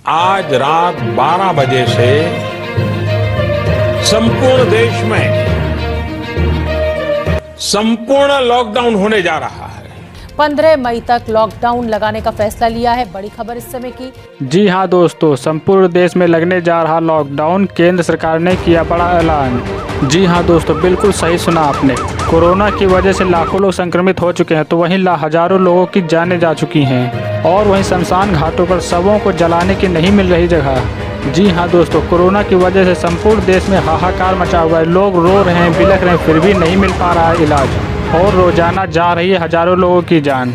आज रात 12 बजे से संपूर्ण देश में संपूर्ण लॉकडाउन होने जा रहा है। 15 मई तक लॉकडाउन लगाने का फैसला लिया है। बड़ी खबर इस समय की। जी हां दोस्तों, संपूर्ण देश में लगने जा रहा लॉकडाउन, केंद्र सरकार ने किया बड़ा ऐलान। जी हां दोस्तों, बिल्कुल सही सुना आपने। कोरोना की वजह से लाखों लोग संक्रमित हो चुके हैं, तो वहीं हजारों लोगों की जानें जा चुकी हैं और वहीं शमशान घाटों पर शवों को जलाने की नहीं मिल रही जगह। जी हां दोस्तों, कोरोना की वजह से संपूर्ण देश में हाहाकार मचा हुआ है। लोग रो रहे हैं, बिलख रहे हैं, फिर भी नहीं मिल पा रहा है इलाज और रोजाना जा रही है हजारों लोगों की जान।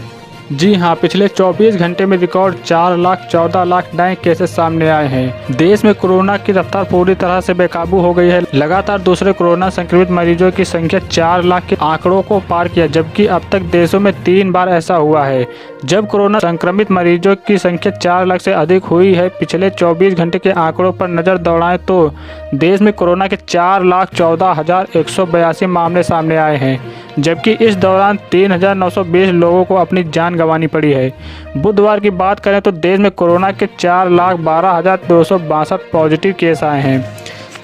जी हां, पिछले 24 घंटे में रिकॉर्ड 4,14,00,000 नए केसेस सामने आए हैं। देश में कोरोना की रफ्तार पूरी तरह से बेकाबू हो गई है। लगातार दूसरे कोरोना संक्रमित मरीजों की संख्या 4 लाख के आंकड़ों को पार किया, जबकि अब तक देशों में 3 बार ऐसा हुआ है जब कोरोना संक्रमित मरीजों की संख्या 4 लाख से अधिक हुई है। पिछले 24 घंटे के आंकड़ों पर नजर दौड़ाएं तो देश में कोरोना के 4,14,182 मामले सामने आए हैं, जबकि इस दौरान 3,920 लोगों को अपनी जान गंवानी पड़ी है। बुधवार की बात करें तो देश में कोरोना के 4,12,262 पॉजिटिव केस आए हैं,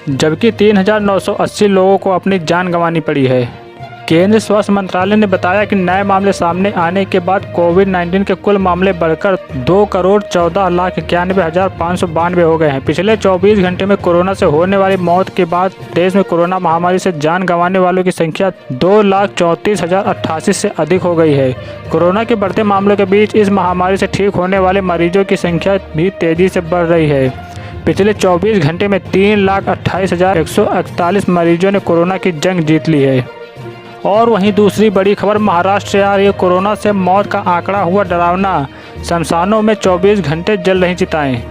जबकि 3,980 लोगों को अपनी जान गंवानी पड़ी है। केंद्रीय स्वास्थ्य मंत्रालय ने बताया कि नए मामले सामने आने के बाद कोविड-19 के कुल मामले बढ़कर 2,14,91,592 हो गए हैं। पिछले 24 घंटे में कोरोना से होने वाली मौत के बाद देश में कोरोना महामारी से जान गंवाने वालों की संख्या 2,34,088 से अधिक हो गई है। कोरोना के बढ़ते मामलों के बीच इस महामारी से ठीक होने वाले मरीजों की संख्या भी तेजी से बढ़ रही है। पिछले 24 घंटे में 3,28,141 मरीजों ने कोरोना की जंग जीत ली है। और वहीं दूसरी बड़ी खबर महाराष्ट्र से आ रही है। कोरोना से मौत का आंकड़ा हुआ डरावना, शमशानों में 24 घंटे जल रही चिताएं।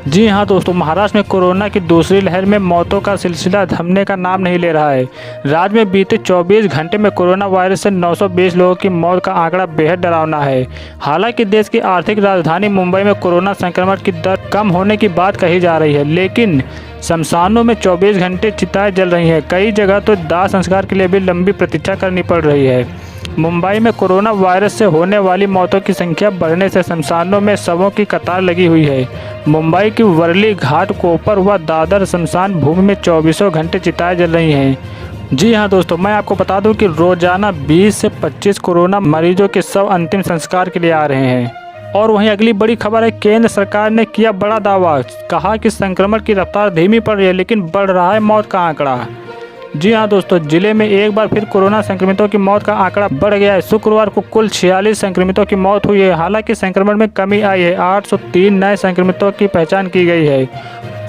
जी हां दोस्तों, महाराष्ट्र में कोरोना की दूसरी लहर में मौतों का सिलसिला थमने का नाम नहीं ले रहा है। राज्य में बीते 24 घंटे में कोरोना वायरस से 920 लोगों की मौत का आंकड़ा बेहद डरावना है। हालांकि देश की आर्थिक राजधानी मुंबई में कोरोना संक्रमण की दर कम होने की बात कही जा रही है, लेकिन शमशानों में 24 घंटे चिताएं जल रही हैं। कई जगह तो दाह संस्कार के लिए भी लंबी प्रतीक्षा करनी पड़ रही है। मुंबई में कोरोना वायरस से होने वाली मौतों की संख्या बढ़ने से शमशानों में शवों की कतार लगी हुई है। मुंबई की वर्ली घाट, कोपर व दादर शमशान भूमि में 24 घंटे चिताएं जल रही हैं। जी हां दोस्तों, मैं आपको बता दूं कि रोजाना 20 से 25 कोरोना मरीजों के शव अंतिम संस्कार के लिए आ रहे हैं। और वहीं अगली बड़ी खबर है, केंद्र सरकार ने किया बड़ा दावा। कहा कि संक्रमण की रफ्तार धीमी पड़ रही है, लेकिन बढ़ रहा है मौत का आंकड़ा। जी हां दोस्तों, जिले में एक बार फिर कोरोना संक्रमितों की मौत का आंकड़ा बढ़ गया है। शुक्रवार को कुल 46 संक्रमितों की मौत हुई है। हालांकि संक्रमण में कमी आई है। 803 नए संक्रमितों की पहचान की गई है।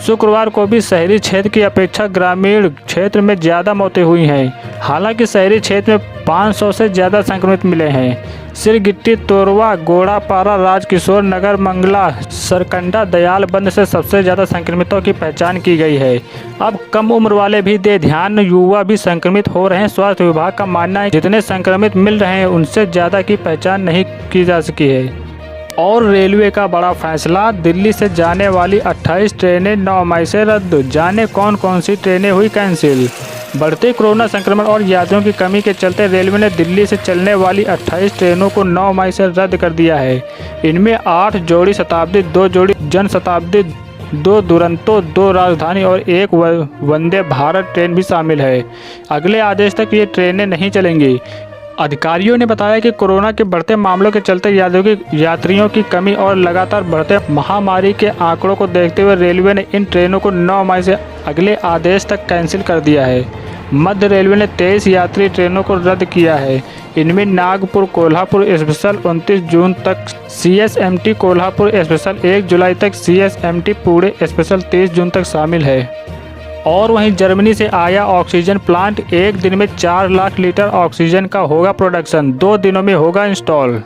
शुक्रवार को भी शहरी क्षेत्र की अपेक्षा ग्रामीण क्षेत्र में ज़्यादा मौतें हुई हैं। हालांकि शहरी क्षेत्र में 500 से ज़्यादा संक्रमित मिले हैं। सिरगिट्टी, तोरवा, गोड़ापारा, राजकिशोर नगर, मंगला, सरकंडा, दयालबंद से सबसे ज़्यादा संक्रमितों की पहचान की गई है। अब कम उम्र वाले भी दे ध्यान, युवा भी संक्रमित हो रहे हैं। स्वास्थ्य विभाग का मानना है जितने संक्रमित मिल रहे हैं उनसे ज़्यादा की पहचान नहीं की जा सकी है। और रेलवे का बड़ा फैसला, दिल्ली से जाने वाली 28 ट्रेनें 9 मई से रद्द। जाने कौन कौन सी ट्रेनें हुई कैंसिल। बढ़ते कोरोना संक्रमण और यात्रियों की कमी के चलते रेलवे ने दिल्ली से चलने वाली 28 ट्रेनों को 9 मई से रद्द कर दिया है। इनमें 8 जोड़ी शताब्दी, 2 जोड़ी जन शताब्दी, 2 दुरंतो, 2 राजधानी और 1 वंदे भारत ट्रेन भी शामिल है। अगले आदेश तक ये ट्रेनें नहीं चलेंगी। अधिकारियों ने बताया कि कोरोना के बढ़ते मामलों के चलते यात्रियों की कमी और लगातार बढ़ते महामारी के आंकड़ों को देखते हुए रेलवे ने इन ट्रेनों को 9 मई से अगले आदेश तक कैंसिल कर दिया है। मध्य रेलवे ने 23 यात्री ट्रेनों को रद्द किया है। इनमें नागपुर कोल्हापुर स्पेशल 29 जून तक, CSMT कोल्हापुर स्पेशल 1 जुलाई तक, CSMT पुणे स्पेशल 30 जून तक शामिल है। और वहीं जर्मनी से आया ऑक्सीजन प्लांट, एक दिन में 4 लाख लीटर ऑक्सीजन का होगा प्रोडक्शन, 2 दिनों में होगा इंस्टॉल।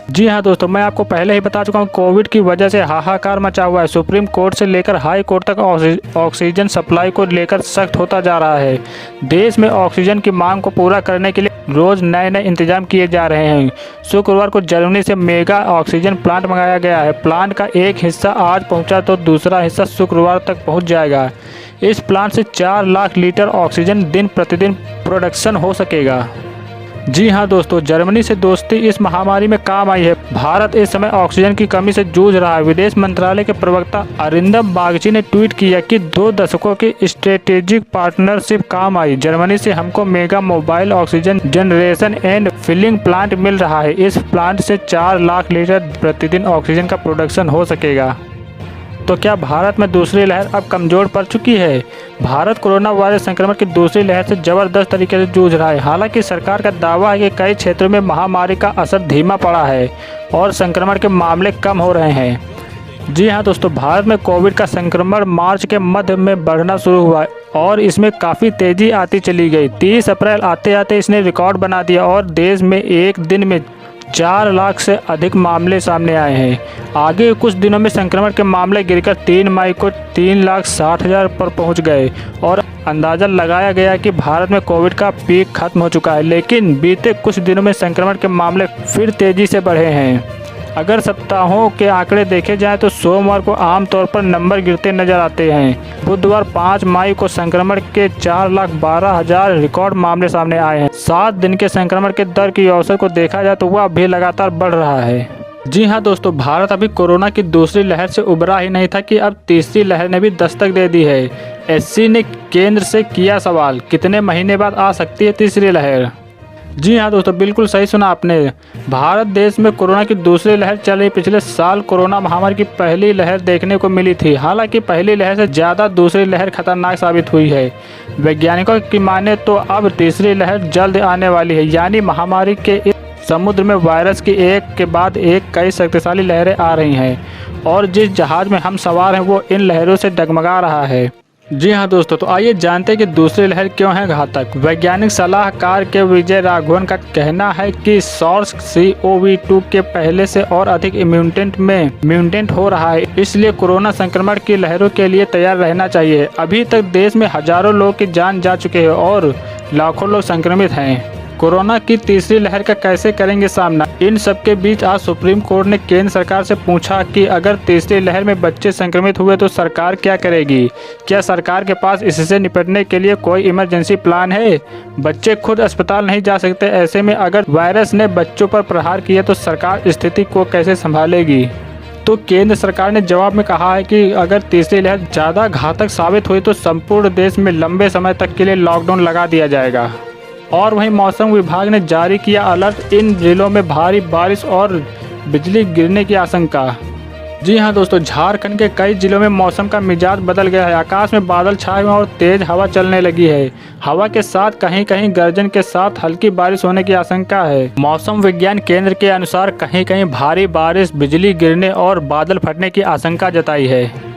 जी हां दोस्तों, मैं आपको पहले ही बता चुका हूं, कोविड की वजह से हाहाकार मचा हुआ है। सुप्रीम कोर्ट से लेकर हाई कोर्ट तक ऑक्सीजन सप्लाई को लेकर सख्त होता जा रहा है। देश में ऑक्सीजन की मांग को पूरा करने के लिए रोज नए नए इंतजाम किए जा रहे हैं। शुक्रवार को जर्मनी से मेगा ऑक्सीजन प्लांट मंगाया गया है। प्लांट का एक हिस्सा आज पहुंचा तो दूसरा हिस्सा शुक्रवार तक पहुंच जाएगा। इस प्लांट से 4 लाख लीटर ऑक्सीजन दिन प्रतिदिन प्रोडक्शन हो सकेगा। जी हाँ दोस्तों, जर्मनी से दोस्ती इस महामारी में काम आई है। भारत इस समय ऑक्सीजन की कमी से जूझ रहा है। विदेश मंत्रालय के प्रवक्ता अरिंदम बागची ने ट्वीट किया कि 2 दशकों की स्ट्रेटेजिक पार्टनरशिप काम आई। जर्मनी से हमको mega mobile oxygen generation and filling plant मिल रहा है। इस प्लांट से 4 लाख लीटर प्रतिदिन ऑक्सीजन का प्रोडक्शन हो सकेगा। तो क्या भारत में दूसरी लहर अब कमज़ोर पड़ चुकी है? भारत कोरोना वायरस संक्रमण की दूसरी लहर से ज़बरदस्त तरीके से जूझ रहा है। हालांकि सरकार का दावा है कि कई क्षेत्रों में महामारी का असर धीमा पड़ा है और संक्रमण के मामले कम हो रहे हैं। जी हाँ दोस्तों, भारत में कोविड का संक्रमण मार्च के मध्य में बढ़ना शुरू हुआ और इसमें काफ़ी तेज़ी आती चली गई। 30 अप्रैल आते आते इसने रिकॉर्ड बना दिया और देश में एक दिन में 4 लाख से अधिक मामले सामने आए हैं। आगे कुछ दिनों में संक्रमण के मामले गिरकर 3 मई को 3,60,000 पर पहुंच गए और अंदाज़ा लगाया गया कि भारत में कोविड का पीक खत्म हो चुका है। लेकिन बीते कुछ दिनों में संक्रमण के मामले फिर तेज़ी से बढ़े हैं। अगर सप्ताहों के आंकड़े देखे जाएं तो सोमवार को आमतौर पर नंबर गिरते नजर आते हैं। बुधवार 5 मई को संक्रमण के 4,12,000 रिकॉर्ड मामले सामने आए हैं। 7 दिन के संक्रमण के दर की औसत को देखा जाए तो वह भी लगातार बढ़ रहा है। जी हाँ दोस्तों, भारत अभी कोरोना की दूसरी लहर से उबरा ही नहीं था कि अब तीसरी लहर ने भी दस्तक दे दी है। एससी ने केंद्र से किया सवाल, कितने महीने बाद आ सकती है तीसरी लहर? जी हाँ दोस्तों, बिल्कुल सही सुना आपने। भारत देश में कोरोना की दूसरी लहर चल रही। पिछले साल कोरोना महामारी की पहली लहर देखने को मिली थी। हालांकि पहली लहर से ज़्यादा दूसरी लहर खतरनाक साबित हुई है। वैज्ञानिकों की माने तो अब तीसरी लहर जल्द आने वाली है। यानी महामारी के इस समुद्र में वायरस की एक के बाद एक कई शक्तिशाली लहरें आ रही हैं और जिस जहाज़ में हम सवार हैं वो इन लहरों से डगमगा रहा है। जी हाँ दोस्तों, तो आइए जानते हैं कि दूसरी लहर क्यों है घातक। वैज्ञानिक सलाहकार के विजय राघवन का कहना है कि SARS CoV-2 के पहले से और अधिक म्यूटेंट हो रहा है, इसलिए कोरोना संक्रमण की लहरों के लिए तैयार रहना चाहिए। अभी तक देश में हजारों लोग की जान जा चुके हैं और लाखों लोग संक्रमित हैं। कोरोना की तीसरी लहर का कैसे करेंगे सामना? इन सब के बीच आज सुप्रीम कोर्ट ने केंद्र सरकार से पूछा कि अगर तीसरी लहर में बच्चे संक्रमित हुए तो सरकार क्या करेगी? क्या सरकार के पास इससे निपटने के लिए कोई इमरजेंसी प्लान है? बच्चे खुद अस्पताल नहीं जा सकते, ऐसे में अगर वायरस ने बच्चों पर प्रहार किया तो सरकार स्थिति को कैसे संभालेगी? तो केंद्र सरकार ने जवाब में कहा है कि अगर तीसरी लहर ज़्यादा घातक साबित हुई तो संपूर्ण देश में लंबे समय तक के लिए लॉकडाउन लगा दिया जाएगा। और वहीं मौसम विभाग ने जारी किया अलर्ट, इन जिलों में भारी बारिश और बिजली गिरने की आशंका। जी हाँ दोस्तों, झारखंड के कई जिलों में मौसम का मिजाज बदल गया है। आकाश में बादल छाए हुए और तेज हवा चलने लगी है। हवा के साथ कहीं कहीं गर्जन के साथ हल्की बारिश होने की आशंका है। मौसम विज्ञान केंद्र के अनुसार कहीं कहीं भारी बारिश, बिजली गिरने और बादल फटने की आशंका जताई है।